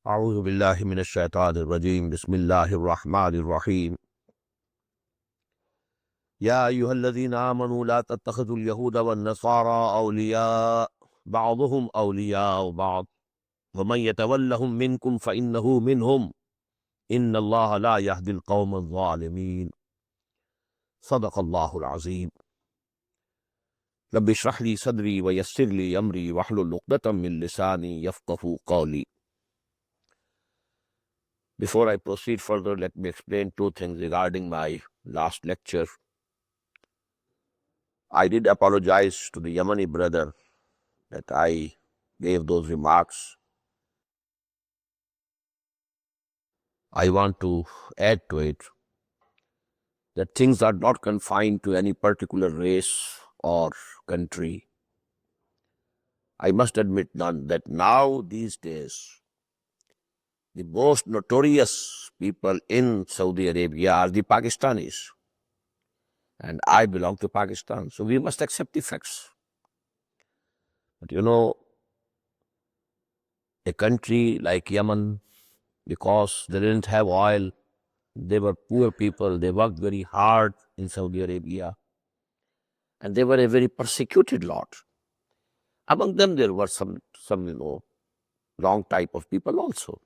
أعوذ بالله من الشيطان الرجيم بسم الله الرحمن الرحيم يا أيها الذين آمنوا لا تتخذوا اليهود والنصارى أولياء بعضهم أولياء بعض ومن يتولهم منكم فإنه منهم إن الله لا يهدي القوم الظالمين صدق الله العظيم رب اشرح لي صدري ويسر لي أمري واحلل عقدة من لساني يفقهوا قولي. Before I proceed further, let me explain two things regarding my last lecture. I did apologize to the Yemeni brother that I gave those remarks. I want to add to it that things are not confined to any particular race or country. I must admit that now, these days, the most notorious people in Saudi Arabia are the Pakistanis. And I belong to Pakistan, so we must accept the facts. But you know, a country like Yemen, because they didn't have oil, they were poor people, they worked very hard in Saudi Arabia, and they were a very persecuted lot. Among them, there were some wrong type of people also.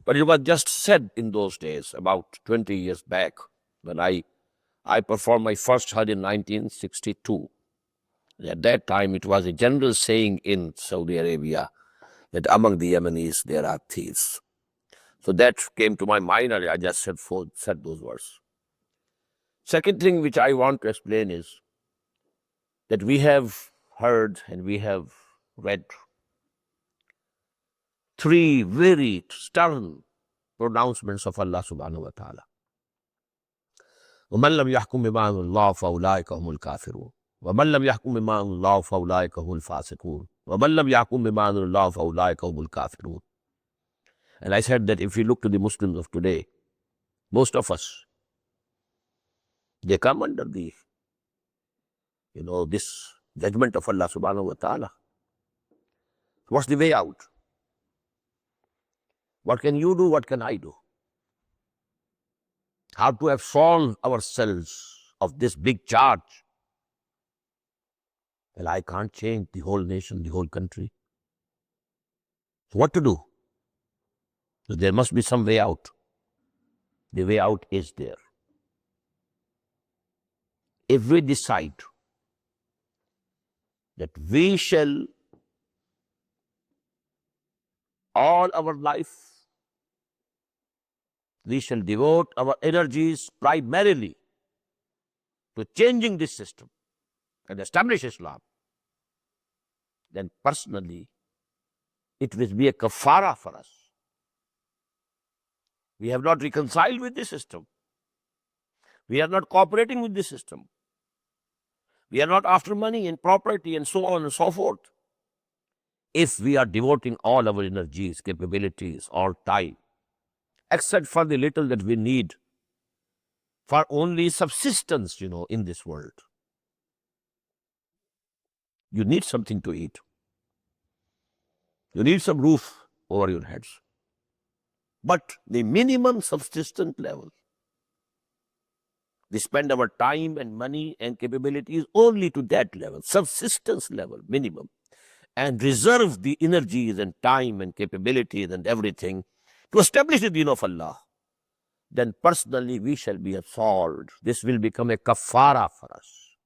But it was just said in those days, about 20 years back, when I performed my first Hajj in 1962. At that time, it was a general saying in Saudi Arabia that among the Yemenis, there are thieves. So that came to my mind, and I just said those words. Second thing which I want to explain is that we have heard and we have read three very stern pronouncements of Allah subhanahu wa ta'ala. وَمَنْ لَمْ يَحْكُمْ بِمَا أَنزَلَ اللَّهُ فَأُولَٰئِكَ هُمُ الْكَافِرُونَ وَمَنْ لَمْ يَحْكُمْ بِمَا أَنزَلَ اللَّهُ فَأُولَٰئِكَ هُمُ الْفَاسِقُونَ وَمَنْ لَمْ يَحْكُمْ بِمَا أَنزَلَ اللَّهُ فَأُولَٰئِكَ هُمُ الْكَافِرُونَ. And I said that if we look to the Muslims of today, most of us, they come under the, this judgment of Allah subhanahu wa ta'ala. What's the way out? What can you do? What can I do? How to absolve ourselves of this big charge? Well, I can't change the whole nation, the whole country. So what to do? So there must be some way out. The way out is there. If we decide that we shall all our life, we shall devote our energies primarily to changing this system and establish Islam, then personally, it will be a kafara for us. We have not reconciled with the system. We are not cooperating with the system. We are not after money and property and so on and so forth. If we are devoting all our energies, capabilities, all time, except for the little that we need for only subsistence, in this world. You need something to eat. You need some roof over your heads. But the minimum subsistence level, we spend our time and money and capabilities only to that level, subsistence level, minimum, and reserve the energies and time and capabilities and everything to establish the deen of Allah, then personally we shall be absolved. This will become a kafara for us.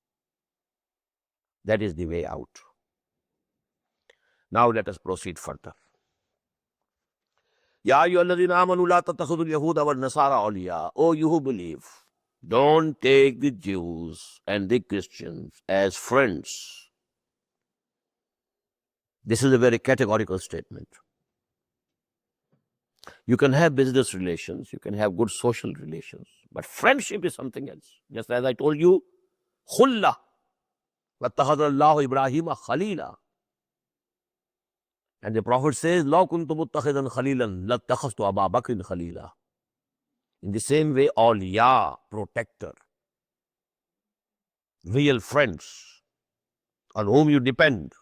That is the way out. Now let us proceed further. Ya ayyuhalladhina amanu la tattakhidhul yahuda wan nasara awliya. Oh, you who believe, don't take the Jews and the Christians as friends. This is a very categorical statement. You can have business relations, you can have good social relations, but friendship is something else. Just as I told you, khulla, وَاتَّخَذَ اللَّهُ إِبْرَاهِيمَ خَلِيلًا. And the Prophet says, لَوْ كُنْتُ مُتَّخِذًا خَلِيلًا لَاتَّخَذْتُ أَبَا بَكْرٍ خَلِيلًا. In the same way, awliya, protector, real friends on whom you depend.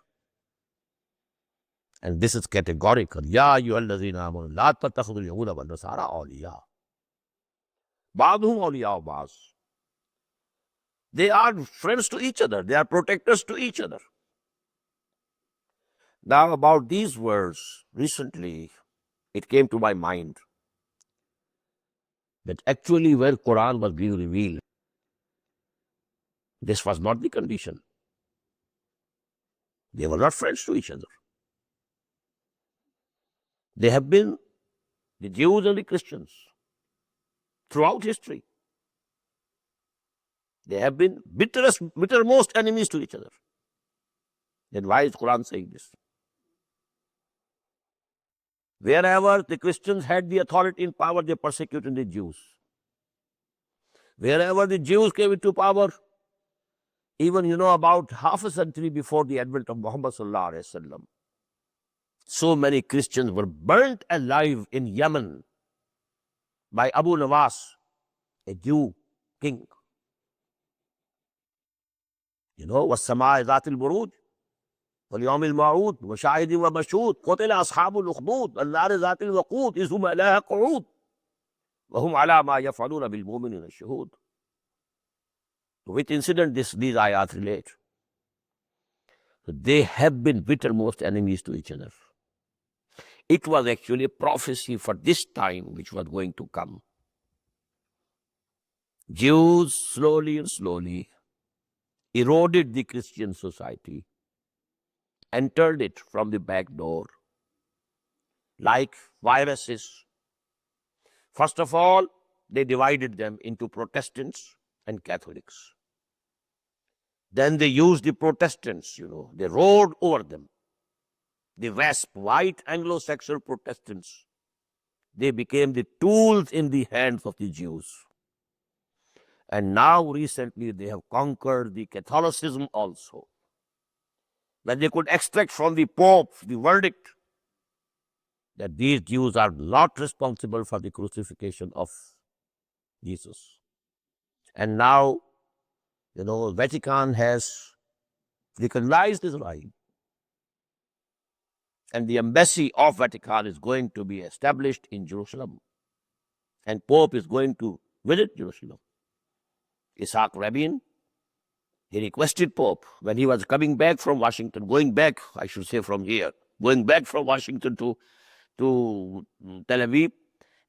And this is categorical. Ya ayyuhallazina amanu la tattakhidul yahuda wan nasara awliya. Ba'duhum awliya ba'd. They are friends to each other. They are protectors to each other. Now, about these words, recently it came to my mind that actually when Quran was being revealed, this was not the condition. They were not friends to each other. They have been, the Jews and the Christians, throughout history. They have been bittermost enemies to each other. Then why is Quran saying this? Wherever the Christians had the authority and power, they persecuted the Jews. Wherever the Jews came into power, even about half a century before the advent of Muhammad sallallahu alaihi wasallam, so many Christians were burnt alive in Yemen by Abu Nawas, a Jew king. وَالسَّمَاءِ ذَاتِ الْبُرُوجِ وَالْيَوْمِ الْمَوْعُودِ وَشَاهِدٍ وَمَشْهُودٍ قُتِلَ أَصْحَابُ الْأُخْدُودِ النَّارِ ذَاتِ الْوَقُودِ إِذْ هُمْ عَلَيْهَا قُعُودٌ وَهُمْ عَلَى مَا يَفْعَلُونَ بِالْمُؤْمِنِينَ شُهُودٌ. To which incident these ayat relate? They have been bittermost enemies to each other. It was actually a prophecy for this time which was going to come. Jews slowly and slowly eroded the Christian society, entered it from the back door, like viruses. First of all, they divided them into Protestants and Catholics. Then they used the Protestants, they rode over them. The white Anglo-Saxon Protestants, they became the tools in the hands of the Jews. And now recently they have conquered the Catholicism also. When they could extract from the Pope the verdict that these Jews are not responsible for the crucifixion of Jesus. And now, Vatican has recognized Israel. And the embassy of Vatican is going to be established in Jerusalem. And Pope is going to visit Jerusalem. Isaac Rabin, he requested Pope when he was coming back from Washington, going back from Washington to Tel Aviv,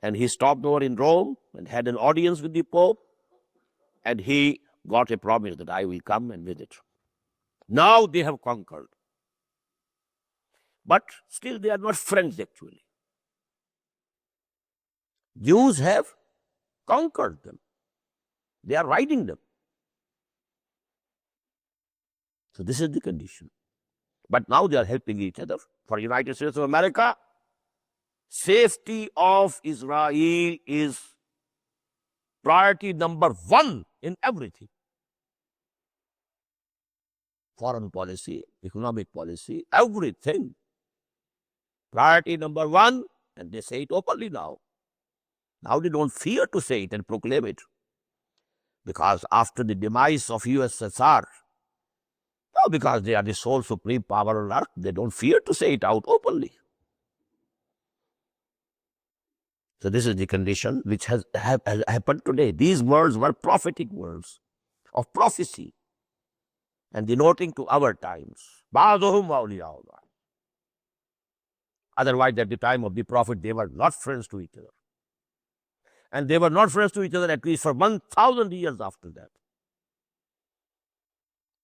and he stopped over in Rome and had an audience with the Pope, and he got a promise that I will come and visit. Now they have conquered. But still they are not friends actually. Jews have conquered them. They are riding them. So this is the condition. But now they are helping each other. For United States of America, safety of Israel is priority number one in everything. Foreign policy, economic policy, everything. Priority number one, and they say it openly now. Now they don't fear to say it and proclaim it. Because after the demise of USSR, because they are the sole supreme power on earth, they don't fear to say it out openly. So this is the condition which has happened today. These words were prophetic words of prophecy and denoting to our times. Otherwise, at the time of the Prophet, they were not friends to each other. And they were not friends to each other at least for 1,000 years after that.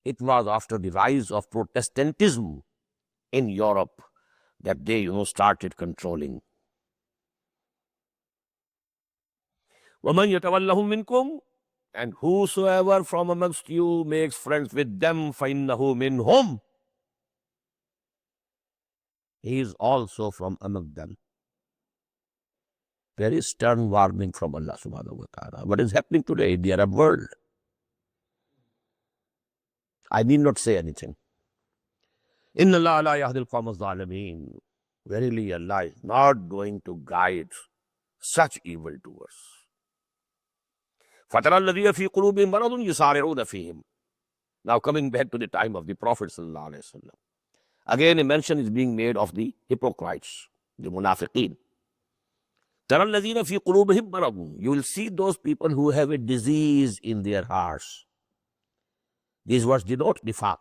It was after the rise of Protestantism in Europe that they, started controlling. وَمَنْ يَتَوَلَّهُمْ مِنْكُمْ, and whosoever from amongst you makes friends with them, فَإِنَّهُ مِنْهُمْ, he is also from among them. Very stern warning from Allah subhanahu wa ta'ala. What is happening today in the Arab world? I need not say anything. Inna Allah la yahdil qawm az-zalimin. Verily, Allah is not going to guide such evildoers. فَتَرَى الَّذِينَ فِي قُلُوبِهِم مَرَضٌ يُسَارِعُونَ فِيهِم. Now coming back to the time of the Prophet sallallahu alaihi wasallam. Again, a mention is being made of the hypocrites, the munafiqeen. تَرَى الَّذِينَ فِي قُلُوبِهِم مَرَضٌ. You will see those people who have a disease in their hearts. These words denote nifaq.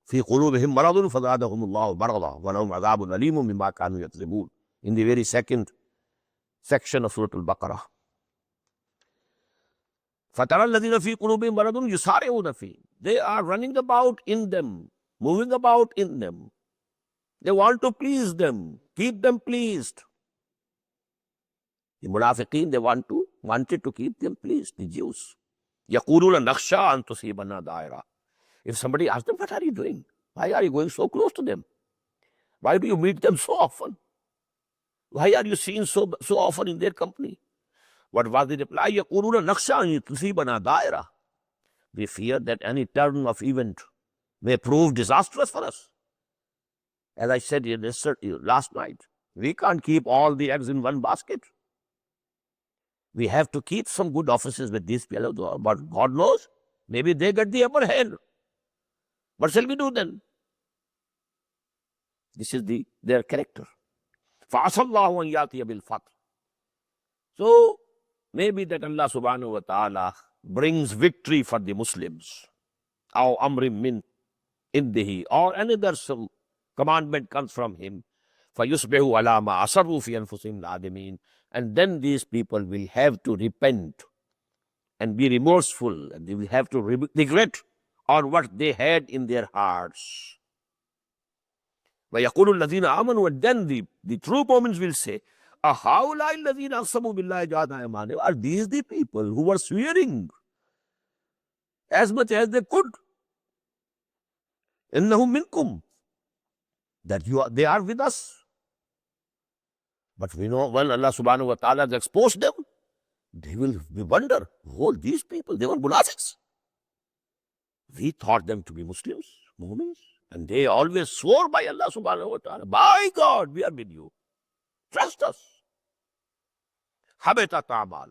في قلوبهم مرض فزادهم الله مرضا ولهم عذاب أليم مما كانوا يكذبون. In the very second section of Surah Al-Baqarah. فَتَرَى الَّذِينَ فِي قُلُوبِهِم مَرَضٌ يُسَارِعُونَ فِيهِم. They are running about in them, moving about in them. They want to please them, keep them pleased. The munafiqeen, they wanted to keep them pleased, the Jews. يَقُولُونَ نَخْشَىٰ أَن تُصِيبَنَا دَائِرَةٌ. If somebody asks them, what are you doing? Why are you going so close to them? Why do you meet them so often? Why are you seen so often in their company? What was the reply? يَقُولُونَ نَخْشَىٰ أَن تُصِيبَنَا دَائِرَةٌ. We fear that any turn of event may prove disastrous for us. As I said last night, we can't keep all the eggs in one basket. We have to keep some good offices with these fellows, but God knows, maybe they get the upper hand. What shall we do then? This is their character. فَعَسَى اللَّهُ أَن يَأْتِيَ بِالْفَتْحِ. So, maybe that Allah subhanahu wa ta'ala brings victory for the Muslims. أَوْ أَمْرٍ مِّنْ إِنْدِهِ. Or another some commandment comes from him. فَيُصْبِحُوا عَلَى مَا أَصَرُّوا فِي أَنفُسِهِمْ نَادِمِينَ. And then these people will have to repent and be remorseful, and they will have to regret on what they had in their hearts. وَيَقُولُ الَّذِينَ آمَنُوا. And then the true moments will say, أَهَؤُلَاءِ الَّذِينَ أَقْسَمُوا بِاللَّهِ جَهْدَ أَيْمَانِهِمْ. Are these the people who were swearing as much as they could? إِنَّهُمْ مِنْكُمْ. That they are with us. But we know when Allah subhanahu wa ta'ala has exposed them, they will wonder, oh, these people, they were munafiqs. We thought them to be Muslims, Mu'mins, and they always swore by Allah subhanahu wa ta'ala, by God, we are with you. Trust us. Habitat a'mal.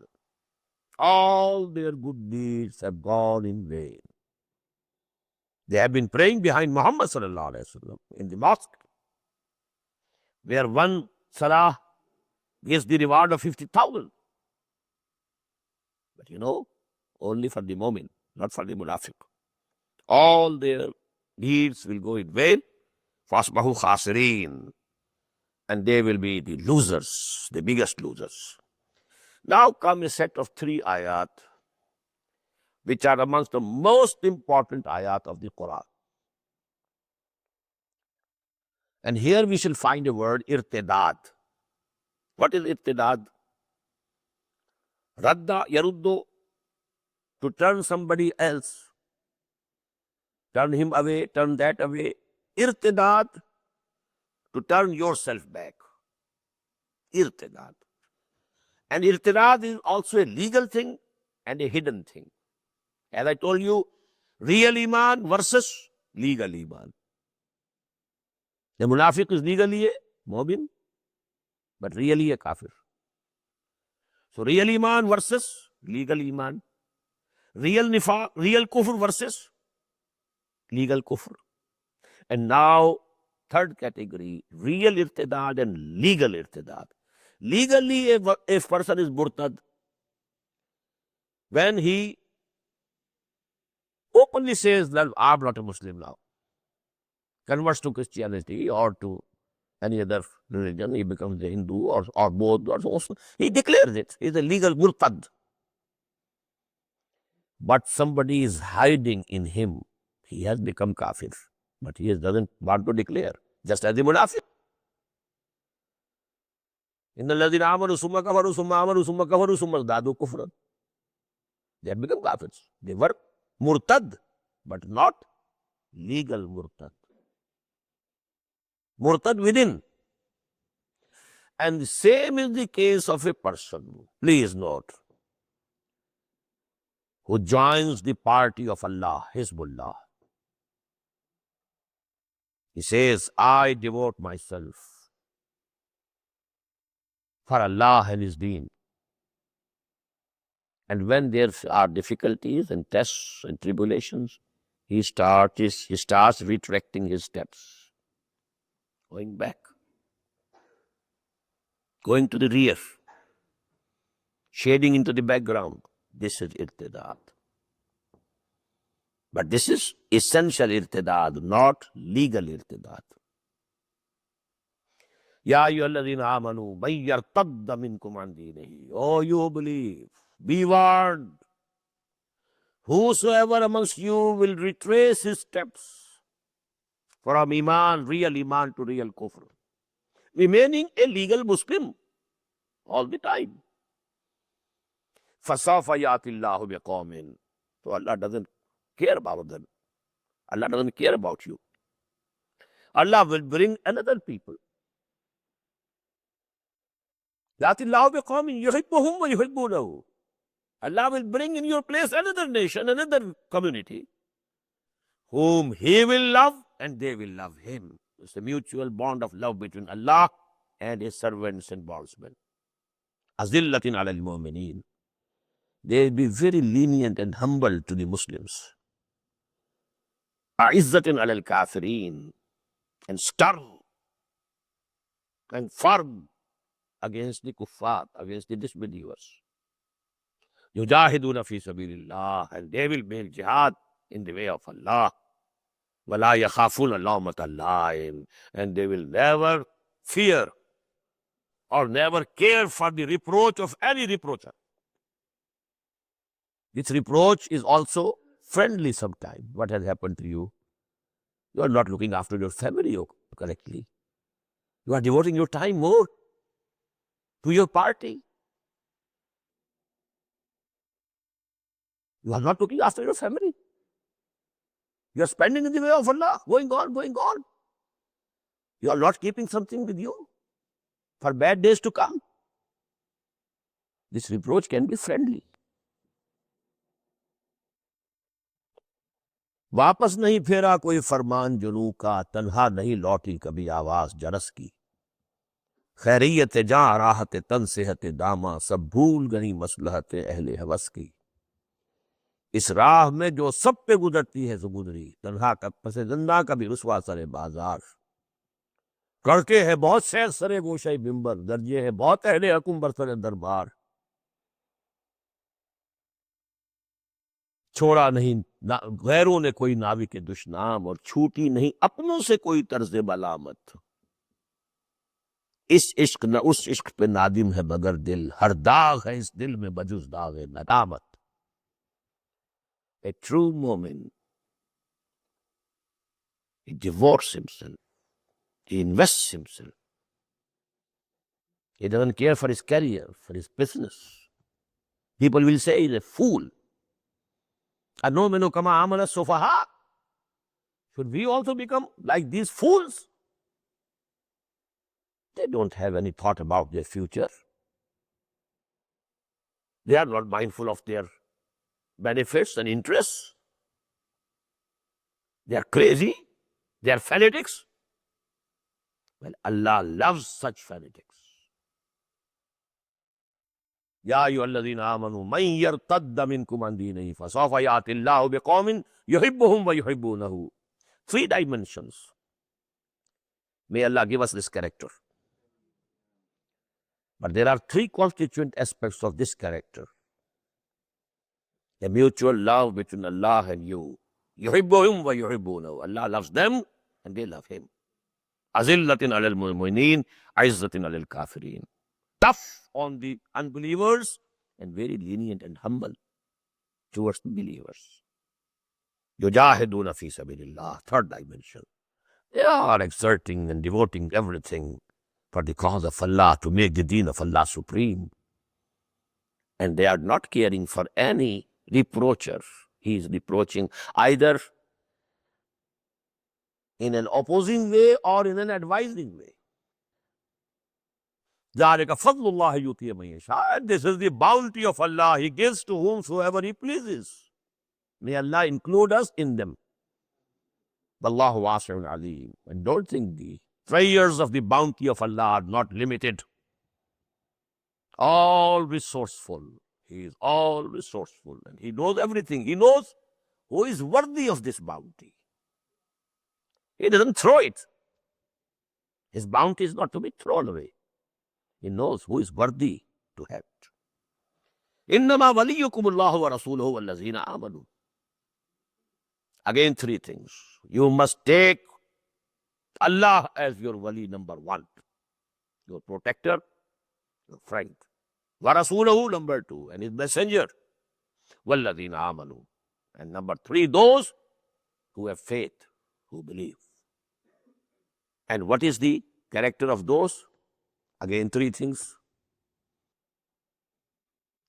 All their good deeds have gone in vain. They have been praying behind Muhammad sallallahu alaihi wasallam in the mosque, where one salah gives the reward of 50,000. But you know, only for the mu'min, not for the munafiq. All their deeds will go in vain. فَأَصْبَحُوا خَاسِرِينَ. And they will be the losers, the biggest losers. Now come a set of 3 ayat, which are amongst the most important ayat of the Quran. And here we shall find a word, irtidad. What is irtidad? Radda yaruddu, to turn somebody else. Turn him away, turn that away. Irtidad, to turn yourself back. Irtidad. And irtidad is also a legal thing and a hidden thing. As I told you, real iman versus legal iman. The munafiq is legally a mu'min, but really a kafir. So real iman versus legal iman. Real nifaq, real kufr versus legal kufr. And now, third category, real irtidad and legal irtidad. Legally, a person is murtad when he openly says that I'm not a Muslim now, converts to Christianity or to any other religion, he becomes a Hindu or both, or so. He declares it. He's a legal murtad. But somebody is hiding in him. He has become kafir, but he doesn't want to declare, just as the munafiq. إِنَّ الَّذِينَ آمَنُوا ثُمَّ كَفَرُوا ثُمَّ آمَنُوا ثُمَّ كَفَرُوا ثُمَّ ازْدَادُوا كُفْرًا. They have become kafirs. They were murtad, but not legal murtad. Murtad within. And the same is the case of a person, please note, who joins the party of Allah, Hizbullah. He says, I devote myself for Allah and His deen. And when there are difficulties and tests and tribulations, he starts retracting his steps, going back, going to the rear, shading into the background. This is irtidad. But this is essential irtidad, not legal irtidad. Ya ayyuhalladhina amanu man yartadda minkum an dinihi. Oh, you believe, be warned. Whosoever amongst you will retrace his steps from iman, real iman to real kufr, remaining a legal Muslim all the time. فَسَوْفَ يَأْتِي اللَّهُ بِقَوْمٍ. So Allah doesn't care about them. Allah doesn't care about you. Allah will bring another people. يَأْتِي اللَّهُ بِقَوْمٍ يُحِبُّهُمْ وَيُحِبُّونَهُ. Allah will bring in your place another nation, another community, whom He will love and they will love Him. It's a mutual bond of love between Allah and His servants and bondsmen. أَذِلَّةٍ عَلَى الْمُؤْمِنِينَ. They will be very lenient and humble to the Muslims. أَعِزَّةٍ عَلَى الْكَافِرِينَ. And stern and firm against the kuffar, against the disbelievers. يُجَاهِدُونَ فِي سَبِيلِ اللَّهِ. And they will make jihad in the way of Allah. وَلَا يَخَافُونَ لَوْمَةَ اللَّائِمِ. And they will never fear or never care for the reproach of any reproacher. This reproach is also friendly sometimes. What has happened to you? You are not looking after your family correctly. You are devoting your time more to your party. You are not looking after your family. You are spending in the way of Allah, going on, going on. You are not keeping something with you for bad days to come. This reproach can be friendly. वापस नहीं फेरा कोई फरमान जुनू का, तन्हा नहीं लौटी कभी आवाज जरस की। खैरियत जहाँ राहत तन सेहत दामा, सब भूल गई मसलहत अहले हवस की। इस राह में जो सब पे गुजरती है सो गुजरी, तन्हा का पसे जिंदा कभी रुसवा सरे बाजार। करके है बहुत सैर सरे गोशे बिंबर, दर्जे है बहुत अहले हकुम बरसरे दरबार। छोड़ा नहीं गैरों ने कोई नावी के दुश्नाम, और छूटी नहीं अपनों से कोई तर्ज बलामत। इस इश्क न उस इश्क पे नादिम है मगर दिल, हर दाग है इस दिल में बजुज दाग नदामत। A true moment, he devotes himself, he invests himself. He doesn't care for his career, for his business. People will say he's a fool. Anomenu kama amala sofaha. Should we also become like these fools? They don't have any thought about their future. They are not mindful of their benefits and interests. They are crazy. They are fanatics. Well, Allah loves such fanatics. Ya ayyuhalladhina amanu man yartadda minkum an dinihi fasawfa ya'ti Allahu biqaumin yuhibbuhum wa yuhibbunahu. 3 dimensions. May Allah give us this character. But there are 3 constituent aspects of this character. A mutual love between Allah and you. Yuhibbuhum wa yuhibbunahu. Allah loves them and they love Him. Azillatin alal mu'minin, aizzatin alal kafirin. Tough on the unbelievers and very lenient and humble towards the believers. Yujahiduna fi sabilillah. 3rd dimension. They are exerting and devoting everything for the cause of Allah, to make the deen of Allah supreme. And they are not caring for any reproacher. He is reproaching either in an opposing way or in an advising way. ذَلِكَ فَضْلُ اللَّهِ يُؤْتِيهِ مَن يَشَاءُ. This is the bounty of Allah. He gives to whomsoever He pleases. May Allah include us in them. Wallahu wasi'un alim. And don't think the prayers of the bounty of Allah are not limited. All resourceful. He is all resourceful and He knows everything. He knows who is worthy of this bounty. He doesn't throw it. His bounty is not to be thrown away. He knows who is worthy to have it. إِنَّمَا وَلِيُّكُمُ اللَّهُ وَرَسُولُهُ وَالَّذِينَ آمَنُوا. Again, three things. You must take Allah as your wali number one, your protector, your friend. وَرَسُولُهُ number two, and His messenger. وَالَّذِينَ آمَنُوا. And number three, those who have faith, who believe. And what is the character of those? Again, three things.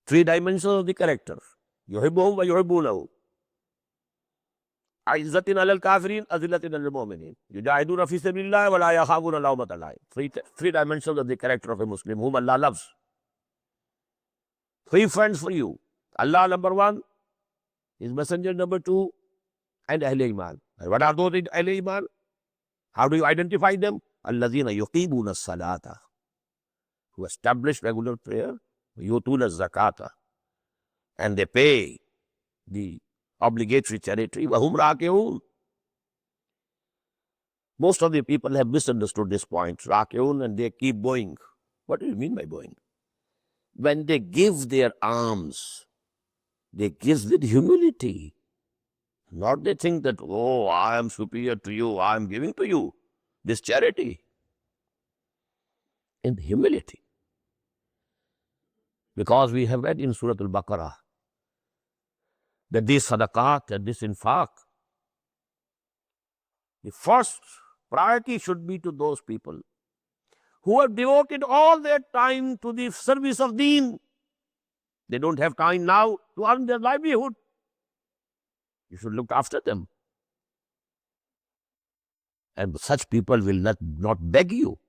Three dimensions of the character. يُحِبُّهُمْ وَيُحِبُّونَهُ. عِزَّةٍ عَلَى الْكَافِرِينَ أَذِلَّةٍ عَلَى الْمُؤْمِنِينَ يُجَاهِدُونَ فِي سَبِيلِ اللَّهِ وَلَا يَخَافُونَ لَوْمَةَ لَائِمٍ. Three dimensions of the character of a Muslim whom Allah loves. Three friends for you. Allah number one, His messenger number two, and Ahl Iman. And what are those Ahl Iman? How do you identify them? الَّذِينَ يُقِيمُونَ الصَّلَاةَ. Who establish regular prayer. يُؤْتُونَ الزَّكَاةَ. And they pay the obligatory charity. وَهُمْ رَاكِعُونَ. Most of the people have misunderstood this point. Raki'un, and they keep bowing. What do you mean by bowing? When they give their alms, they give with humility. Not they think that, oh, I am superior to you, I am giving to you this charity. In humility. Because we have read in Surah Al-Baqarah that this sadaqat and this infaq, the first priority should be to those people who have devoted all their time to the service of deen. They don't have time now to earn their livelihood. You should look after them. And such people will not beg you.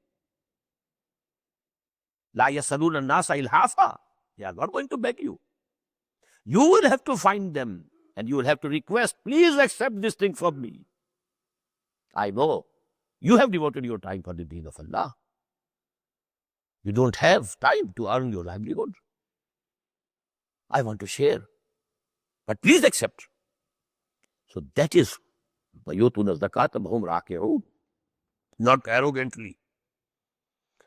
La yasaluna nasa ilhafa. They are not going to beg you. You will have to find them and you will have to request, please accept this thing from me. I know you have devoted your time for the deen of Allah. You don't have time to earn your livelihood. I want to share, but please accept. So that is وَيُؤْتُونَ الزَّكَاةَ وَهُمْ رَاكِعُونَ. Not arrogantly.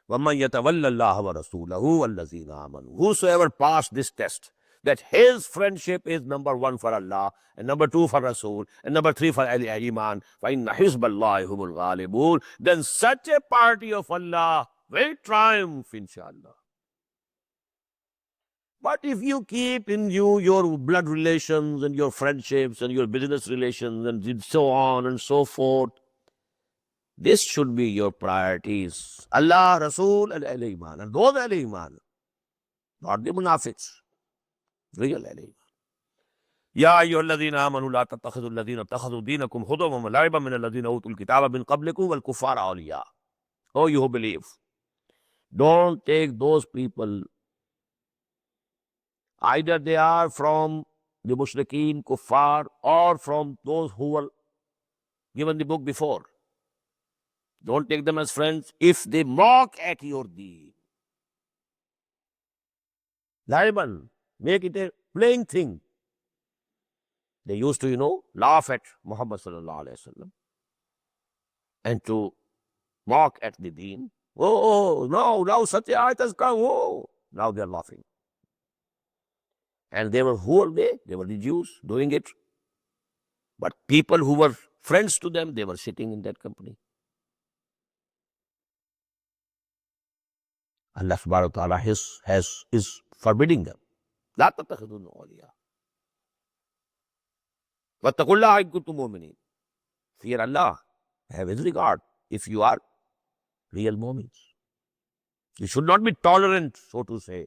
وَمَنْ يَتَوَلَّ اللَّهَ وَرَسُولَهُ وَالَّذِينَ آمَنُوا. Whosoever passed this test, that his friendship is number one for Allah, and number two for Rasul, and number three for Iman, فَإِنَّ حِزْبَ اللَّهِ هُمُ الْغَالِبُونَ. Then such a party of Allah will triumph, inshallah. But if you keep in you your blood relations and your friendships and your business relations and so on and so forth, this should be your priorities. Allah, Rasul, and Ahl Iman. And those Ahl Iman, not the munafiqs, real Ahl Iman. يا أيها الذين آمنوا لا تتخذوا الذين اتخذوا دينكم هزوا ولعبا من الذين أوتوا الكتاب من قبلكم والكفار أولياء. Oh, you who believe, don't take those people. Either they are from the mushrikeen, kuffar, or from those who were given the book before. Don't take them as friends if they mock at your deen. Laiban, make it a playing thing. They used to, laugh at Muhammad sallallahu alaihi wasallam and to mock at the deen. Oh, no, now such a ayat has come. Oh, now they're laughing. And who were they? They were the Jews doing it. But people who were friends to them, they were sitting in that company. Allah subhanahu wa ta'ala is forbidding them. لا تتخذون أولياء. واتقوا الله إن كنتم مؤمنين. Fear Allah. Have His regard if you are real mu'mins. You should not be tolerant, so to say,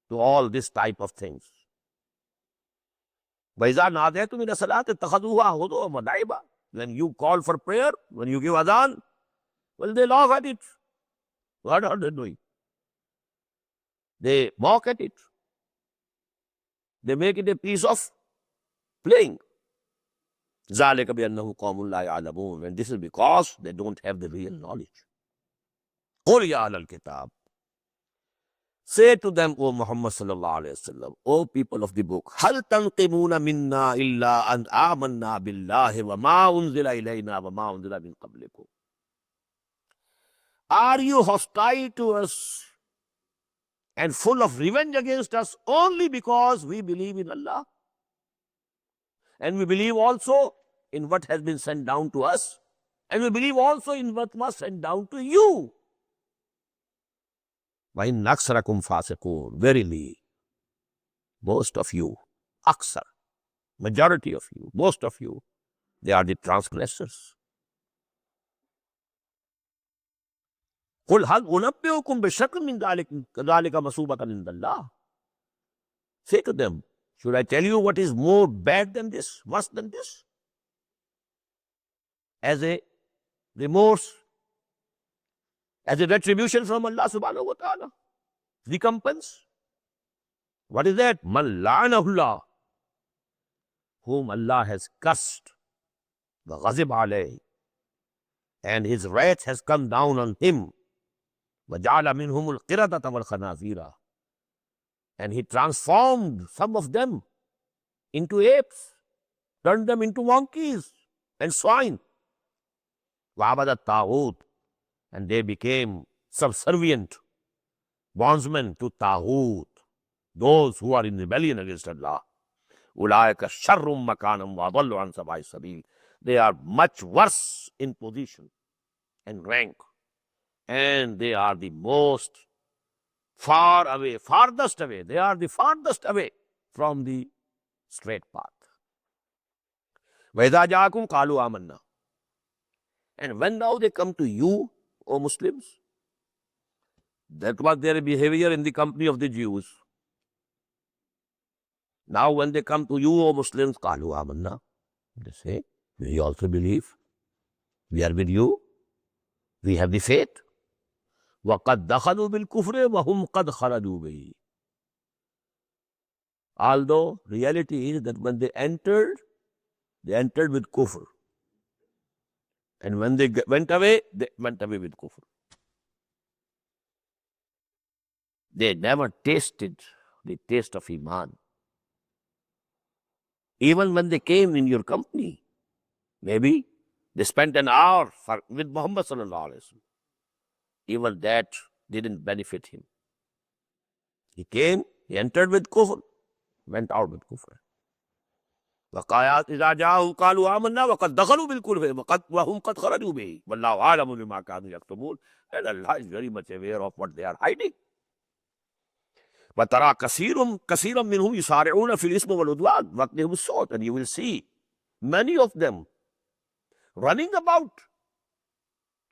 to all this type of things. وَإِذَا نَادَيْتُمْ إِلَى الصَّلَاةِ اتَّخَذُوهَا هُزُوًا وَلَعِبًا. When you call for prayer, when you give adhan, well, they laugh at it. What are they doing? They mock at it. They make it a piece of playing. ذَلِكَ بِأَنَّهُ قَوْمٌ لَا يَعْلَمُونَ. And this is because they don't have the real knowledge. قُلْ يَا أَهْلَ الْكِتَابِ. Say to them, O Muhammad sallallahu alayhi wa sallam, O people of the book, هَلْ تَنْقِمُونَ مِنَّا إِلَّا أَنْ آمَنَّا بِاللَّهِ وَمَا أُنزِلَ إِلَيْنَا وَمَا أُنزِلَ مِنْ قَبْلِكُمْ. Are you hostile to us and full of revenge against us only because we believe in Allah? And we believe also in what has been sent down to us. And we believe also in what was sent down to you. وَإِنَّ أَكْثَرَكُمْ فَاسِقُونَ. Verily, most of you, aksar, majority of you, most of you, they are the transgressors. قُلْ هَلْ أُنَبِّئُكُمْ بِشَرٍّ مِّن ذَلِكَ مَثُوبَةً عِندَ اللَّهِ. Say to them, should I tell you what is more bad than this, worse than this? As a remorse, as a retribution from Allah subhanahu wa ta'ala, recompense. What is that? Man la'anahullah, whom Allah has cursed, وَغَضِبَ عَلَيْهِ, and his wrath has come down on him, وَجَعَلَ مِنْهُمُ الْقِرَدَةَ وَالْخَنَازِيرَ, and he transformed some of them into apes, turned them into monkeys and swine. وَعَبَدَ الطَّاغُوتَ, and they became subservient bondsmen to Taghut, those who are in rebellion against Allah. أُولَٰئِكَ شَرٌّ مَكَانًا وَأَضَلُّ عَنْ سَوَاءِ السَّبِيلِ. They are much worse in position and rank, and they are the most far away, farthest away. They are the farthest away from the straight path. وَإِذَا جَاءَكُمْ قَالُوا آمَنَّا. And when now they come to you, O Muslims, that was their behavior in the company of the Jews. Now when they come to you, O Muslims, قَالُوا آمَنَّا, they say, we also believe. We are with you. We have the faith. وَقَدْ دَخَلُوا بِالْكُفْرِ وَهُمْ قَدْ خَرَجُوا بِهِ. Although reality is that when they entered with kufr. And when they went away with kufr. They never tasted the taste of Iman. Even when they came in your company, maybe they spent an hour with Muhammad sallallahu alaihi wasallam. Even that didn't benefit him. He came, he entered with kufr, went out with kufr. وَقَالَتْ إِذَا جَاءُوا قَالُوا آمَنَّا وَقَدْ دَخَلُوا بِالْكُفْرِ وَهُمْ قَدْ خَرَجُوا بِهِ وَاللَّهُ أَعْلَمُ بِمَا كَانُوا يَكْتُمُونَ. And Allah is very much aware of what they are hiding. وَتَرَى كَثِيرًا مِّنْهُمْ يُسَارِعُونَ فِي الْإِثْمِ وَالْعُدْوَانِ وَأَكْلِهِمُ السُّحْتَ. And you will see many of them running about,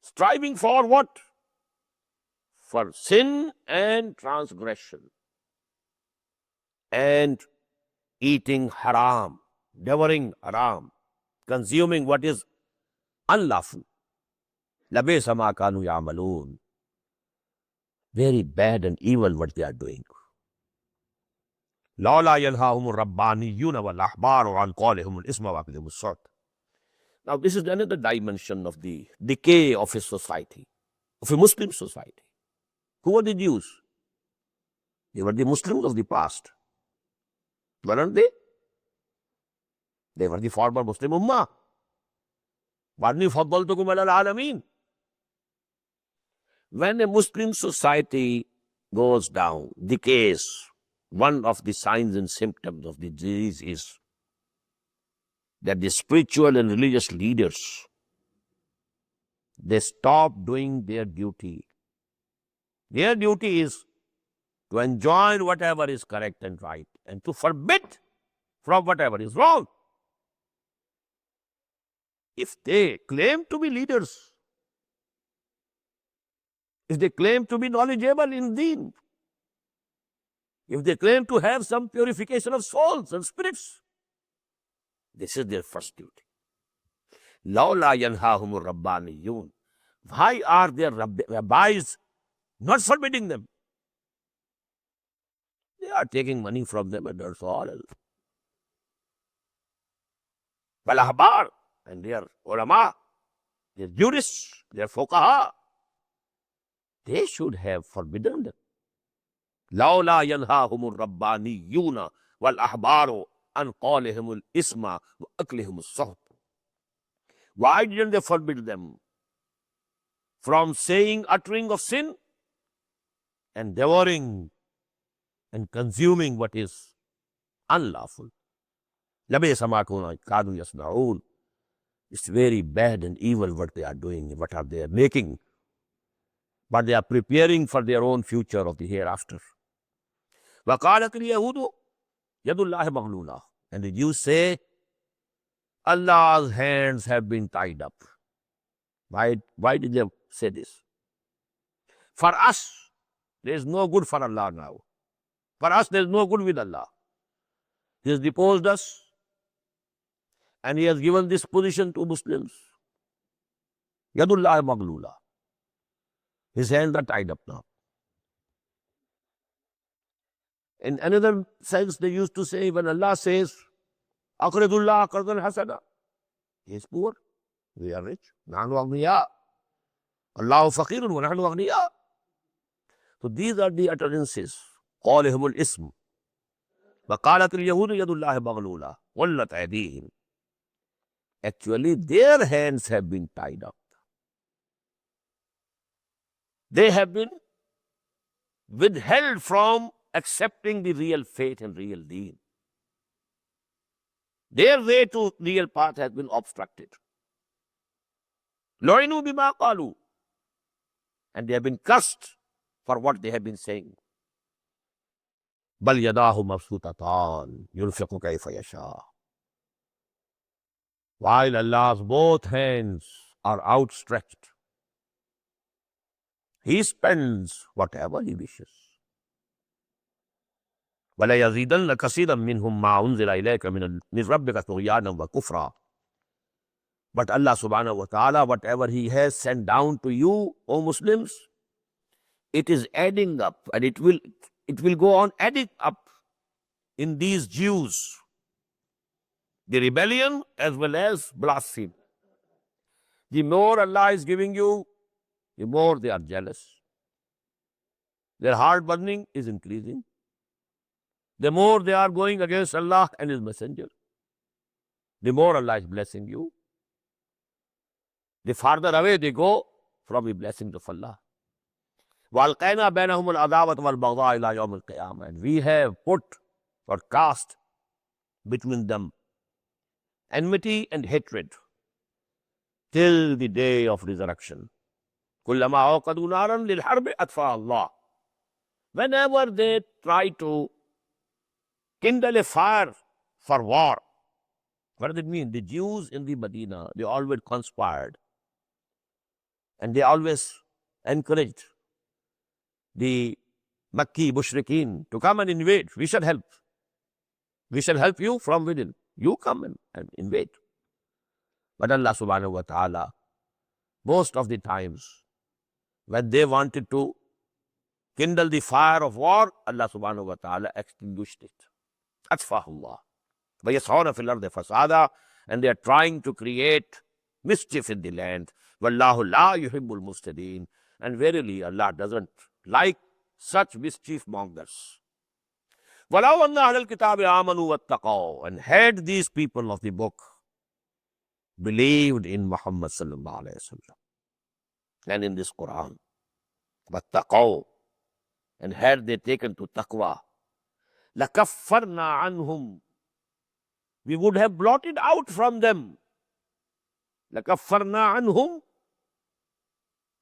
striving for what? For sin and transgression, and eating haram, devouring haram, consuming what is unlawful. لَبِئْسَ مَا كَانُوا يَعْمَلُونَ. Very bad and evil what they are doing. لَوْلَا يَنْهَاهُمُ الرَّبَّانِيُّونَ وَالْأَحْبَارُ عَنْ قَوْلِهِمُ الْإِثْمَ وَأَكْلِهِمُ السُّحْتَ. Now this is another dimension of the decay of a society, of a Muslim society. Who were the Jews? They were the Muslims of the past. Weren't they? They were the former Muslim Ummah. وَأَنِّي فَضَّلْتُكُمْ عَلَى الْعَالَمِينَ. When a Muslim society goes down, decays, one of the signs and symptoms of the disease is that the spiritual and religious leaders, they stop doing their duty. Their duty is to enjoin whatever is correct and right and to forbid from whatever is wrong. If they claim to be leaders, if they claim to be knowledgeable in deen, if they claim to have some purification of souls and spirits, this is their first duty. لَوْلَا يَنْهَاهُمُ الرَّبَّانِيُّونَ. Why are their rabbis not forbidding them? They are taking money from them, and that's all. Wal ahbar, and they are ulama, they are jurists, they are fuqaha. They should have forbidden them. لولا ينهاهم الربانيون والأحبار عن قولهم الإثم وأكلهم السحت. Why didn't they forbid them from saying, uttering of sin and devouring and consuming what is unlawful? لبئس ما كانوا يصنعون. It's very bad and evil what they are doing, what are they making. But they are preparing for their own future of the hereafter. وَقَالَتِ الْيَهُودُ يَدُ اللَّهِ مَغْلُولَةٌ. And the Jews say, Allah's hands have been tied up. Why did they say this? For us, there is no good for Allah now. For us, there is no good with Allah. He has deposed us, and He has given this position to Muslims. Yadullah Maglula. His hands are tied up now. In another sense, they used to say, when Allah says, Aqridullah qardan hasana, He is poor, we are rich. Nahnu aghniya. Allahu faqirun wa nahnu aghniya. So these are the utterances. قَالِهُمُ الْإِسْمُ وَقَالَتِ الْيَهُودُ يَدُ اللَّهِ مَغْلُولَةٌ غُلَّتْ أَيْدِيهِمْ. Actually, their hands have been tied up. They have been withheld from accepting the real faith and real deen. Their way to real path has been obstructed. لُعِنُوا بِمَا قَالُوا. And they have been cursed for what they have been saying. بَلْ يَدَاهُ مَبْسُوطَتَانِ يُنْفِقُ كَيْفَ يَشَاءُ. While Allah's both hands are outstretched, He spends whatever He wishes. وَلَيَزِيدَنَّ كَثِيرًا مِّنْهُمْ مَا أُنزِلَ إِلَيْكَ مِنْ رَبِّكَ طُغْيَانًا وَكُفْرًا. But Allah subhanahu wa ta'ala, whatever He has sent down to you, O Muslims, it is adding up, and it will go on adding up in these Jews, the rebellion as well as blasphemy. The more Allah is giving you, the more they are jealous. Their heart burning is increasing. The more they are going against Allah and His Messenger, the more Allah is blessing you. The farther away they go from the blessings of Allah. وَأَلْقَيْنَا بَيْنَهُمُ الْعَدَاوَةَ وَالْبَغْضَاءَ إِلَى يَوْمِ الْقِيَامَةِ. And we have put or cast between them enmity and hatred till the day of resurrection. كُلَّمَا أَوْقَدُوا نَارًا لِلْحَرْبِ أَطْفَأَهَا اللَّهُ. Whenever they try to kindle a fire for war, what does it mean? The Jews in the Medina, they always conspired, and they always encouraged the Makki Mushrikeen to come and invade. We shall help. We shall help you from within. You come and invade. But Allah subhanahu wa ta'ala, most of the times, when they wanted to kindle the fire of war, Allah subhanahu wa ta'ala extinguished it. Atfahullah. وَيَسْعَوْنَ فِي الْأَرْضِ فَسَادًا. And they are trying to create mischief in the land. وَاللَّهُ لَا يُحِبُّ الْمُفْسِدِينَ. And verily, Allah doesn't like such mischief mongers. وَلَوْ أَنَّ أَهْلَ الْكِتَابِ آمَنُوا وَاتَّقَوْا. And had these people of the book believed in Muhammad sallallahu alayhi wa sallam and in this Quran, وَاتَّقَوْا, and had they taken to taqwa, لَكَفَّرْنَا عَنْهُمْ, we would have blotted out from them, لَكَفَّرْنَا عَنْهُمْ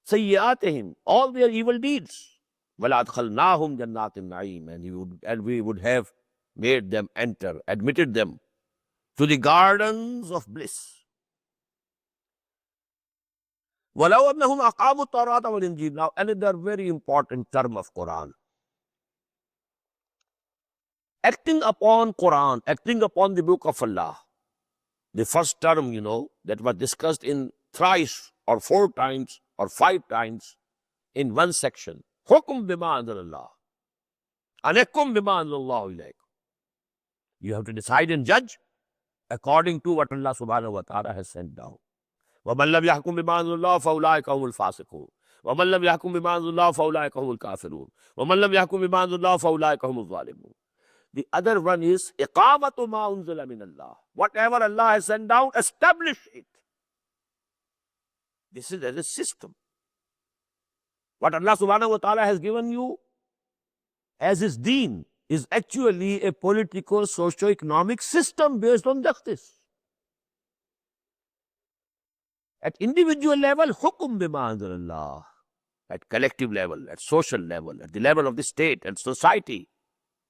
سَيِّئَاتِهِمْ, all their evil deeds. وَلَأَدْخَلْنَاهُمْ جَنَّاتِ النَّعِيمِ. And we would have made them enter, admitted them to the gardens of bliss. وَلَوْ أَنَّهُمْ أَقَامُوا التَّوْرَاةَ وَالْإِنْجِيلَ. Now, another very important term of Quran. Acting upon Quran, acting upon the book of Allah. The first term, that was discussed in thrice or 4 times or 5 times in one section. Hukum bima anzalallah. Anakum bima anzalallahu ilayk. You have to decide and judge according to what Allah subhanahu wa ta'ala has sent down. وَمَنْ لَمْ يَحْكُمْ بِمَا أَنزَلَ اللَّهُ فَأُولَٰئِكَ هُمُ الْفَاسِقُونَ وَمَنْ لَمْ يَحْكُمْ بِمَا أَنزَلَ اللَّهُ فَأُولَٰئِكَ هُمُ الْكَافِرُونَ وَمَنْ لَمْ يَحْكُمْ بِمَا أَنزَلَ اللَّهُ فَأُولَٰئِكَ هُمُ الظَّالِمُونَ. The other one is إِقَامَةُ مَا أُنزِلَ مِنَ اللَّهِ. Whatever Allah has sent down, establish it. This is as a system. What Allah subhanahu wa ta'ala has given you as his deen is actually a political, socio-economic system based on justice. At individual level, hukum bima anzalallah. At collective level, at social level, at the level of the state and society,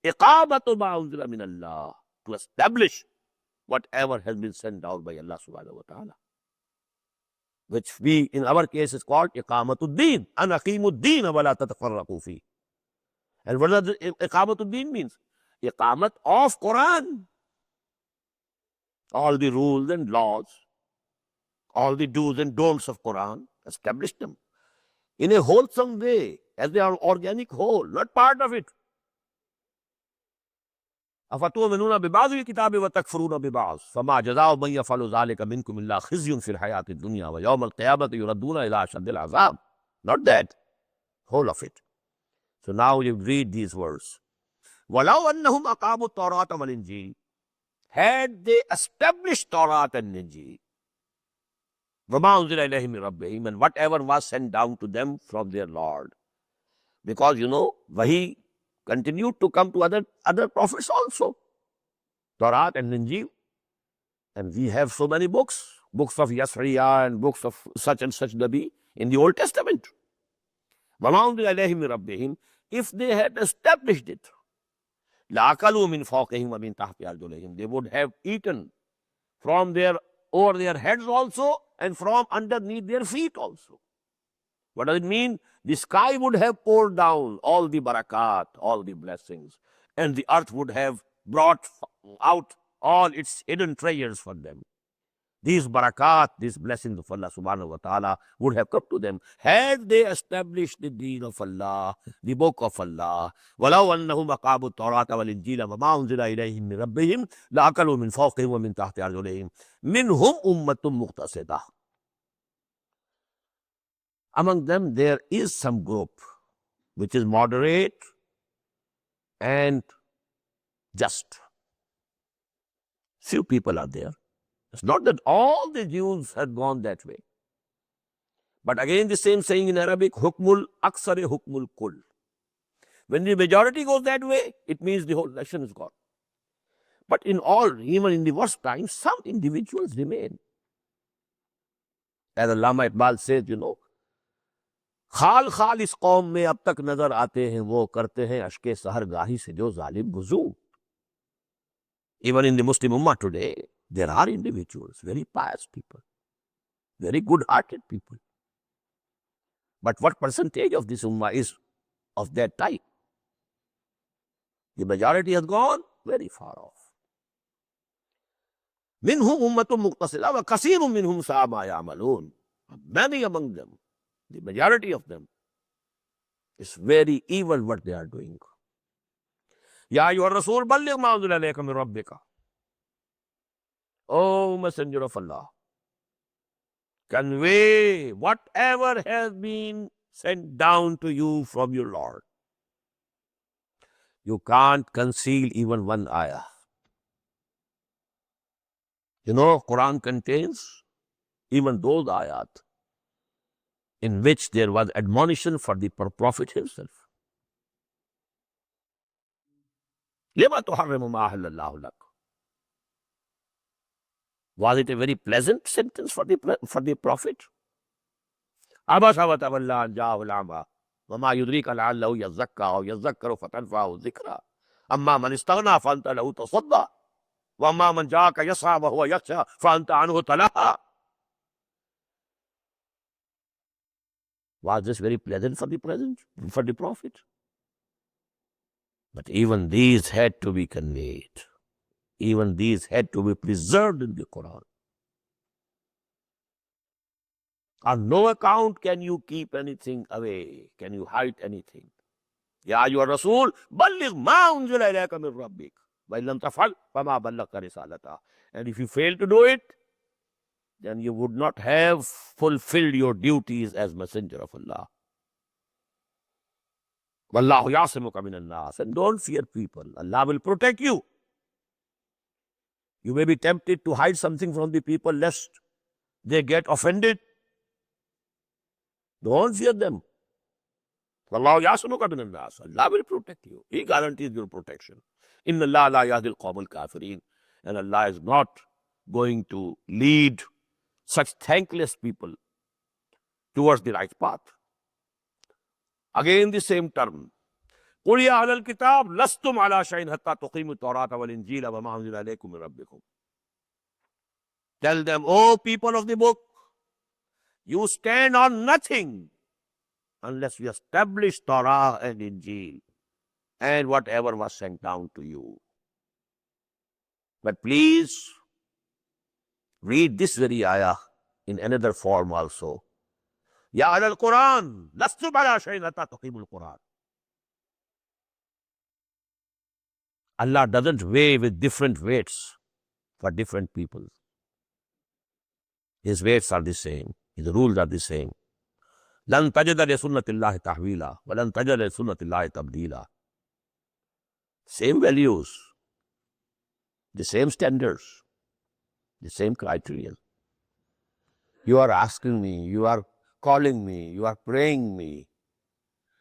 iqamatu ma unzila min Allah, to establish whatever has been sent down by Allah subhanahu wa ta'ala, which we, in our case, is called iqamatu deen, an aqimu deen wa la tatafarraqu fi. And what does iqamatu deen means? Iqamat of Quran. All the rules and laws, all the do's and don'ts of Quran, establish them in a wholesome way, as they are organic whole, not part of it. أفتؤمنون ببعض الكتاب وتكفرون ببعض فما جزاء من يفعل ذلك منكم إلا خزي في الحياة الدنيا ويوم القيامة يردون إلى أشد العذاب. Not that, whole of it. So now you read these words. ولو أنهم أقاموا التوراة والإنجيل, had they established Torah and Injil, وما أنزل إليهم من ربهم, and whatever was sent down to them from their Lord. Because Wahi continued to come to other prophets also. Torah and Injil. And we have so many books of Yasriya and books of such and such Nabi in the Old Testament. وَمَا أُنزِلَ إِلَيْهِم مِّن رَبِّهِمْ, if they had established it, لَأَكَلُوا مِنْ فَوْقِهِمْ وَمِنْ تَحْتِ أَرْجُلِهِمْ, they would have eaten from over their heads also and from underneath their feet also. What does it mean? The sky would have poured down all the barakat, all the blessings, and the earth would have brought out all its hidden treasures for them. These barakat, these blessings of Allah subhanahu wa ta'ala would have come to them had they established the deen of Allah, the book of Allah. وَلَوْ أَنَّهُمْ أَقَامُوا التَّوْرَاةَ وَالْإِنْجِيلَ وَمَا أُنزِلَ إِلَيْهِم مِّن رَبِّهِمْ لَأَكَلُوا مِنْ فَوْقِهِمْ وَمِنْ تَحْتِ أَرْجُلِهِمْ مِنْهُمْ أُمَّةٌ مُقْتَصِدَةٌ. Among them there is some group which is moderate and just. Few people are there. It's not that all the Jews had gone that way. But again, the same saying in Arabic, hukmul aksari hukmul kull. When the majority goes that way, it means the whole nation is gone. But even in the worst times, some individuals remain. As Allama Iqbal says, खाल इस कौम में अब तक नजर आते हैं, वो करते हैं अश्के सहरगाही से जो जालिम Gujju. Even in the Muslim Ummah today, there are individuals, very pious people, very good-hearted people. But what percentage of this Ummah is of that type? The majority has gone very far off. Minhum ummatun muqtasida wa kasirun minhum sa'a ma ya'malun. Many among them, the majority of them, is very evil what they are doing. Ya ayyuhar rasul balligh ma unzila ilayka min rabbika. O Messenger of Allah, convey whatever has been sent down to you from your Lord. You can't conceal even one ayah. Quran contains even those ayat in which there was admonition for the Prophet himself. لِمَ تُحَرِّمُ مَا أَحَلَّ اللَّهُ لَكَ. Was it a very pleasant sentence for the Prophet? عَبَسَ وَتَوَلَّىٰ أَن جَاءَهُ الْأَعْمَىٰ وَمَا يُدْرِيكَ لَعَلَّهُ يَزَّكَّىٰ أَوْ يَذَّكَّرُ فَتَنفَعَهُ الذِّكْرَىٰ أَمَّا مَنِ اسْتَغْنَىٰ فَأَنتَ لَهُ تَصَدَّىٰ وَأَمَّا مَنْ جَاءَكَ يَسْعَىٰ وَهُوَ يَخْشَىٰ فَأَنتَ عَنْهُ تَلَهَّىٰ. Was this very pleasant for the Prophet? But even these had to be conveyed. Even these had to be preserved in the Quran. On no account can you keep anything away. Can you hide anything? Ya ayyuhar rasul, balligh ma unzila ilayka min rabbik. Wa in lam taf'al, fama ballaghta risalata. And if you fail to do it, then you would not have fulfilled your duties as messenger of Allah. Wallahu ya'simuka minan nas. And don't fear people. Allah will protect you. You may be tempted to hide something from the people lest they get offended. Don't fear them. Wallahu ya'simuka minan nas. Allah will protect you. He guarantees your protection. Inna Allah la yahdil qawmal kafirin. And Allah is not going to lead such thankless people towards the right path. Again, the same term. قُلْ يَا أَهْلَ الْكِتَابِ لَسْتُمْ عَلَى شَيْءٍ حَتَّى تُقِيمُوا التَّوْرَاةَ وَالْإِنْجِيلَ وَمَا أُنْزِلَ إِلَيْكُم مِّن رَّبِّكُمْ. Tell them, O people of the book, you stand on nothing unless we establish Torah and Injil and whatever was sent down to you. But please read this very ayah in another form also. Ya ahlal Quran, lastum ala shay'in hatta tuqimul Quran. Allah doesn't weigh with different weights for different people. His weights are the same. His rules are the same. Lan tajida li sunnatillahi tahwila, wa lan tajida li sunnatillahi tabdila. Same values, the same standards, the same criterion. You are asking me, you are calling me, you are praying me,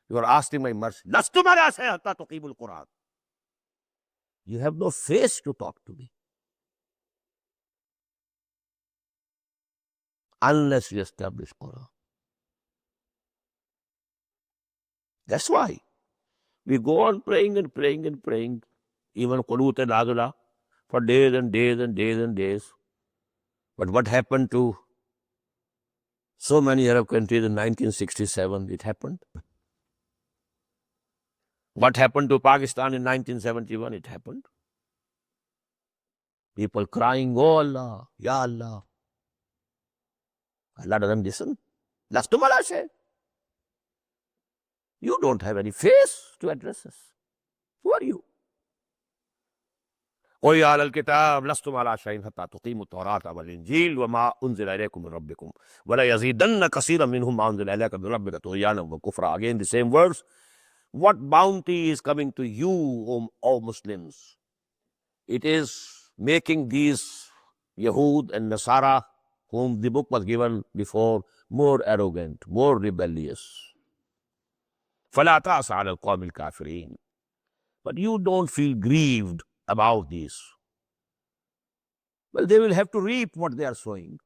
you are asking my mercy. Lastum ala shay'in hatta tuqimul Quran. You have no face to talk to me unless you establish Quran. That's why we go on praying and praying and praying, even Qunut and Nazila, for days and days and days and days. But what happened to so many Arab countries in 1967? It happened. What happened to Pakistan in 1971? It happened. People crying, oh Allah, Ya Allah. Allah doesn't listen. Lastum ala shay. You don't have any face to address us. Who are you? قُلْ يَا أَهْلَ الْكِتَابِ لَسْتُمْ عَلَى شَيْءٍ حَتَّى تُقِيمُوا التَّوْرَاةَ وَالْإِنْجِيلَ وَمَا أُنزِلَ إِلَيْكُم مِّن رَّبِّكُمْ وَلَا يَزِيدَنَّ كَثِيرًا مِّنْهُم مَّا أُنزِلَ إِلَيْكَ مِن رَّبِّكَ طُغْيَانًا وَكُفْرًا. Again, the same words. What bounty is coming to you, O Muslims? It is making these Yahud and Nasara, whom the book was given before, more arrogant, more rebellious. فَلَا تَأْسَ عَلَى الْقَوْمِ الْكَافِرِينَ. But you don't feel grieved about this. Well, they will have to reap what they are sowing.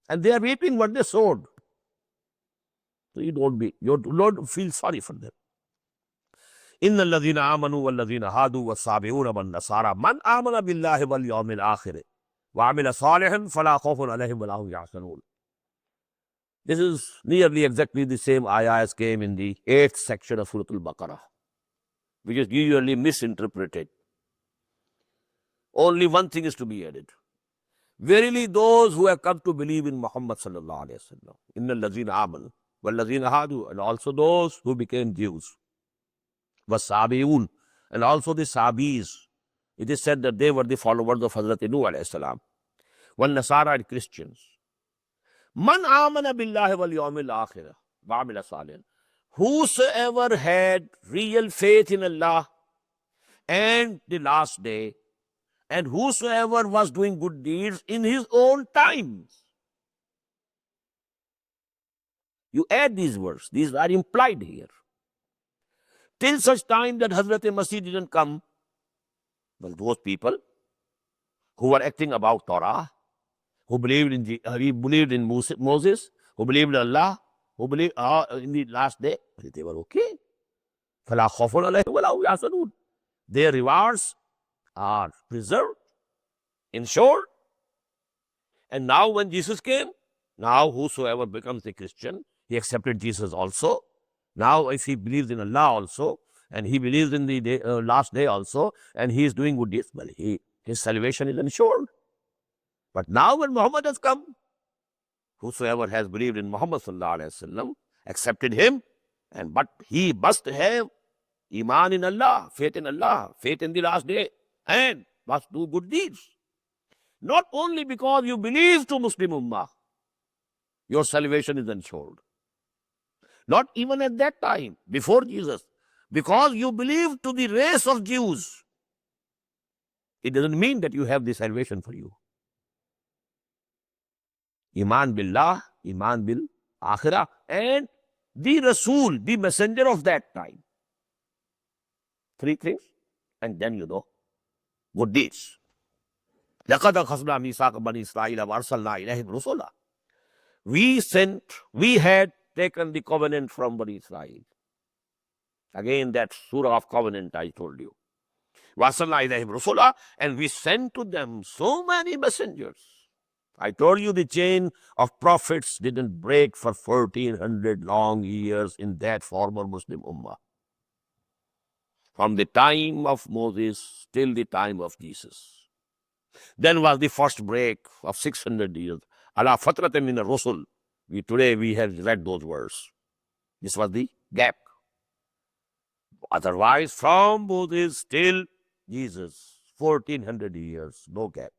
And they are reaping what they sowed. So you don't feel sorry for them. إِنَّ الَّذِينَ آمَنُوا وَالَّذِينَ هَادُوا وَالصَّابِئُونَ وَالنَّصَارَى مَنْ آمَنَ بِاللَّهِ وَالْيَوْمِ الْآخِرِ وَعَمِلَ صَالِحًا فَلَا خَوْفٌ عَلَيْهِمْ وَلَا هُمْ يَحْزَنُونَ. This is nearly exactly the same ayah as came in the 8th section of Surah Al-Baqarah, which is usually misinterpreted. Only one thing is to be added. Verily, those who have come to believe in Muhammad sallallahu alaihi wasallam, innal ladzina amanu wal ladzina hadu, and also those who became Jews, was Sabiun, and also the Sabis. It is said that they were the followers of Hazrat Nuh alayhi salam. Wal Nasara and Christians. Man amana billahi wal yawmil akhirah wa amila salihan. Whosoever had real faith in Allah and the last day, and whosoever was doing good deeds in his own time. You add these words, these are implied here. Till such time that Hazrat Masih didn't come, well, those people who were acting about Torah, who believed in Moses, who believed in Allah, who believed in the last day, they were okay. فَلَا خَوْفٌ عَلَيْهِمْ وَلَا هُمْ يَحْزَنُونَ. Their rewards are preserved, ensured. And now when Jesus came, now whosoever becomes a Christian, he accepted Jesus also. Now if he believes in Allah also, and he believes in the last day also, and he is doing good deeds, well, his salvation is ensured. But now when Muhammad has come, whosoever has believed in Muhammad sallallahu alaihi wasallam, accepted him But he must have Iman in Allah, faith in Allah, faith in the last day, and must do good deeds. Not only because you believe to Muslim Ummah, your salvation is ensured. Not even at that time, before Jesus. Because you believe to the race of Jews, it doesn't mean that you have the salvation for you. Iman billah, Iman bil akhirah, and the Rasul, the messenger of that time. Three things, and then you know, good deeds. لَقَدْ أَخَذْنَا مِيثَاقَ بَنِي إِسْرَائِيلَ وَأَرْسَلْنَا إِلَيْهِمْ رُسُلًا. We had taken the covenant from Bani Israel. Again, that surah of covenant I told you. وَأَرْسَلْنَا إِلَيْهِمْ رُسُلًا, and we sent to them so many messengers. I told you the chain of prophets didn't break for 1400 long years in that former Muslim Ummah. From the time of Moses till the time of Jesus. Then was the first break of 600 years. Ala fatratin min ar-rusul. Today we have read those words. This was the gap. Otherwise, from Moses till Jesus, 1400 years, no gap.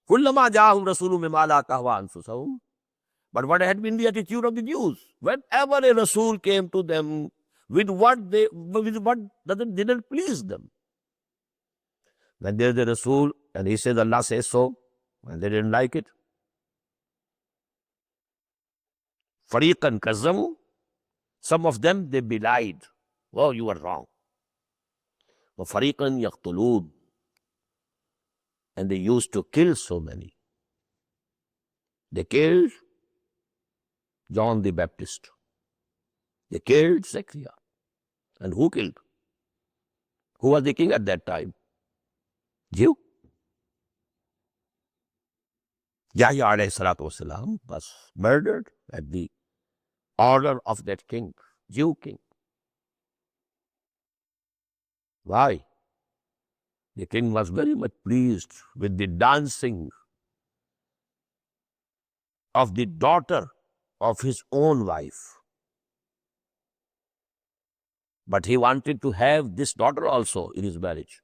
Kullama ja'ahum rasulun bima la tahwa anfusahum. But what had been the attitude of the Jews? Whenever a Rasul came to them with what didn't please them. When there's a Rasul and he says Allah says so, and they didn't like it. Fariqan kazzabu, some of them they belied. Oh, you are wrong. Wa fariqan yaqtulun, and they used to kill so many. They killed John the Baptist. They killed Zechariah. And who killed? Who was the king at that time? Jew. Yahya alayhi salatu wasalam was murdered at the order of that king, Jew king. Why? The king was very much pleased with the dancing of the daughter of his own wife. But he wanted to have this daughter also in his marriage.